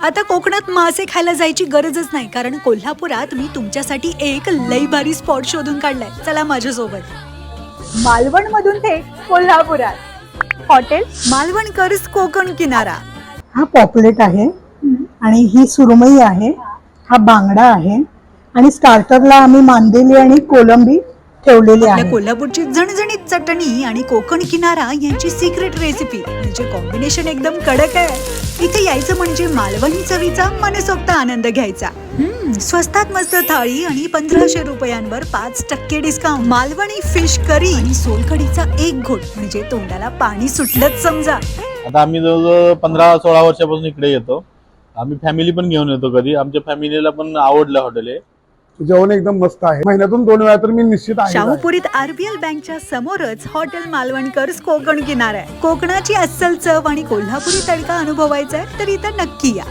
आता कोकणात मासे खायला जायची गरजच नाही, कारण कोल्हापुरात मी तुमच्यासाठी एक लई भारी स्पॉट शोधून काढलाय. चला माझ्यासोबत. मालवण मधून ते कोल्हापुरात हॉटेल मालवणकर्स कोकण किनारा. हा पॉपलेट आहे आणि ही सुरमई आहे, हा बांगडा आहे आणि स्टार्टरला आम्ही मांदेली आणि कोलंबी ठेवलेली आपल्या आहे. कोल्हापूरची झणझणीत चटणी आणि कोकण किनारा यांची सिक्रेट रेसिपी म्हणजे कॉम्बिनेशन एकदम कडक आहे. इथे यायचं म्हणजे मालवणी चवीचा मनसोक्त आनंद घ्यायचा. स्वस्तात मस्त थाळी आणि 1500 रुपयांवर 5% डिस्काउंट. मालवणी फिश करी आणि सोलकडीचा एक घोट म्हणजे तोंडाला पाणी सुटलंच समजा. आता आम्ही जवळजवळ 15-16 वर्षापासून इकडे येतो. आम्ही फॅमिली पण घेऊन येतो कधी. आमच्या फॅमिलीला पण आवडलं हॉटेल हे. जेवण एकदम मस्त आहे. महिन्यातून 2 वेळा तर मी निश्चित आहे. शाहूपुरीत RBL बँकच्या समोरच हॉटेल मालवणकर्स कोकण किनारा आहे. कोकणाची अस्सल चव आणि कोल्हापुरी तडका अनुभवायचा आहे तर इथं नक्की या.